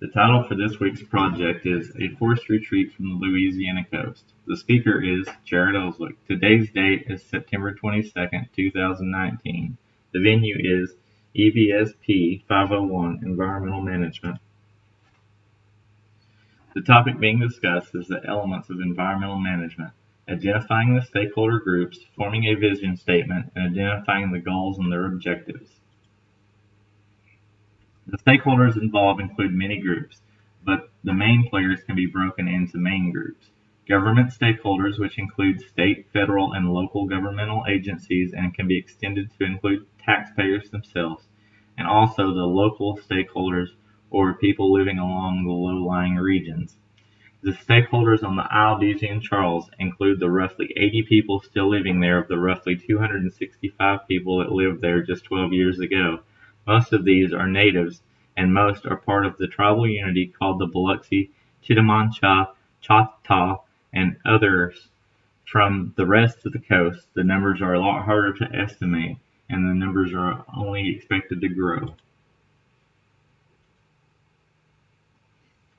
The title for this week's project is A Forced Retreat from the Louisiana Coast. The speaker is Jared Ellswick. Today's date is September 22nd, 2019. The venue is EBSP 501 Environmental Management. The topic being discussed is the elements of environmental management, identifying the stakeholder groups, forming a vision statement, and identifying the goals and their objectives. The stakeholders involved include many groups, but the main players can be broken into main groups. Government stakeholders, which include state, federal, and local governmental agencies and can be extended to include taxpayers themselves, and also the local stakeholders or people living along the low-lying regions. The stakeholders on the Isle de Jean Charles include the roughly 80 people still living there of the roughly 265 people that lived there just 12 years ago. Most of these are natives, and most are part of the tribal unity called the Biloxi, Chitimacha, Choctaw, and others from the rest of the coast. The numbers are a lot harder to estimate, and the numbers are only expected to grow.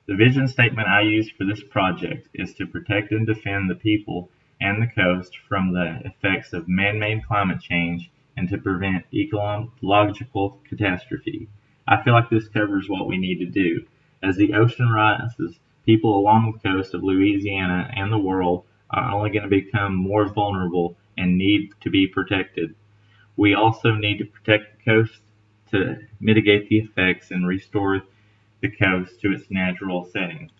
The vision statement I used for this project is to protect and defend the people and the coast from the effects of man-made climate change and to prevent ecological catastrophe. I feel like this covers what we need to do. As the ocean rises, people along the coast of Louisiana and the world are only going to become more vulnerable and need to be protected. We also need to protect the coast to mitigate the effects and restore the coast to its natural setting.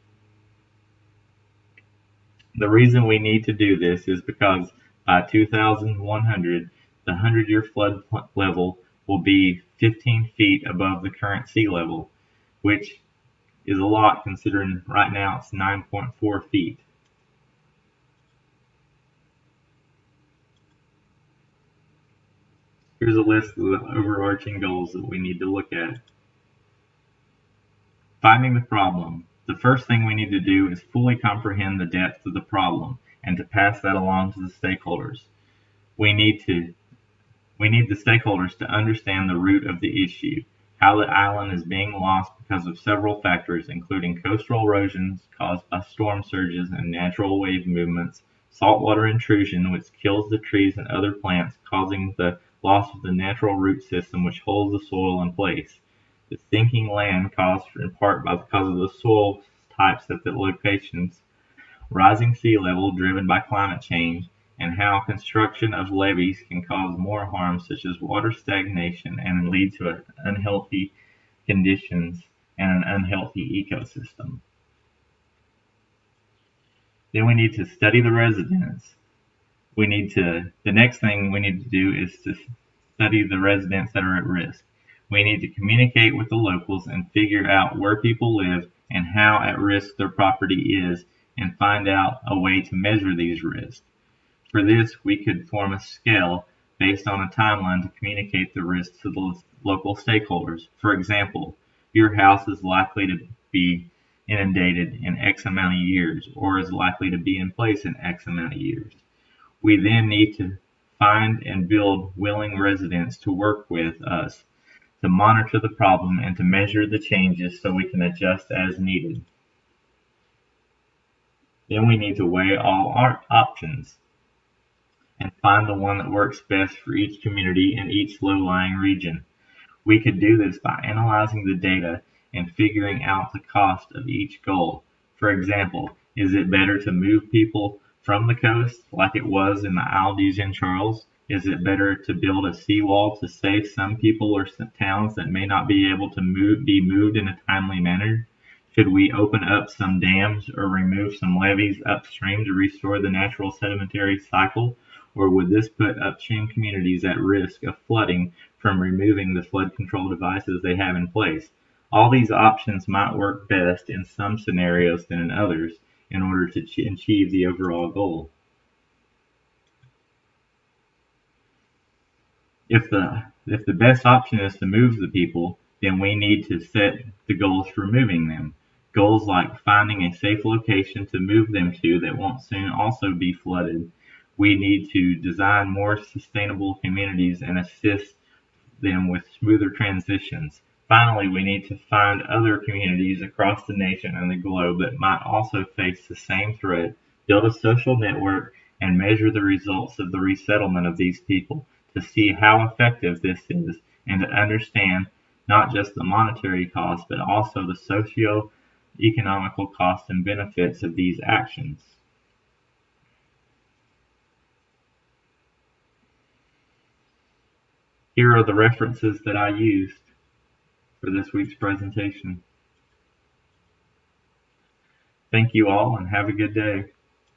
The reason we need to do this is because by 2100, the 100-year flood level will be 15 feet above the current sea level, which is a lot considering right now it's 9.4 feet. Here's a list of the overarching goals that we need to look at. Finding the problem. The first thing we need to do is fully comprehend the depth of the problem and to pass that along to the stakeholders. We need the stakeholders to understand the root of the issue, how the island is being lost because of several factors, including coastal erosions caused by storm surges and natural wave movements, saltwater intrusion, which kills the trees and other plants, causing the loss of the natural root system which holds the soil in place, the sinking land caused in part because of the soil types at the locations, rising sea level driven by climate change, and how construction of levees can cause more harm such as water stagnation and lead to unhealthy conditions and an unhealthy ecosystem. Then we need to study the residents. The next thing we need to do is to study the residents that are at risk. We need to communicate with the locals and figure out where people live and how at risk their property is and find out a way to measure these risks. For this, we could form a scale based on a timeline to communicate the risks to the local stakeholders. For example, your house is likely to be inundated in X amount of years or is likely to be in place in X amount of years. We then need to find and build willing residents to work with us to monitor the problem and to measure the changes so we can adjust as needed. Then we need to weigh all our options and find the one that works best for each community in each low-lying region. We could do this by analyzing the data and figuring out the cost of each goal. For example, is it better to move people from the coast like it was in the Isle de Jean Charles? Is it better to build a seawall to save some people or some towns that may not be able to be moved in a timely manner? Should we open up some dams or remove some levees upstream to restore the natural sedimentary cycle? Or would this put upstream communities at risk of flooding from removing the flood control devices they have in place? All these options might work best in some scenarios than in others in order to achieve the overall goal. If the best option is to move the people, then we need to set the goals for moving them. Goals like finding a safe location to move them to that won't soon also be flooded. We need to design more sustainable communities and assist them with smoother transitions. Finally, we need to find other communities across the nation and the globe that might also face the same threat, build a social network, and measure the results of the resettlement of these people to see how effective this is and to understand not just the monetary cost but also the socio-economical cost and benefits of these actions. Here are the references that I used for this week's presentation. Thank you all and have a good day.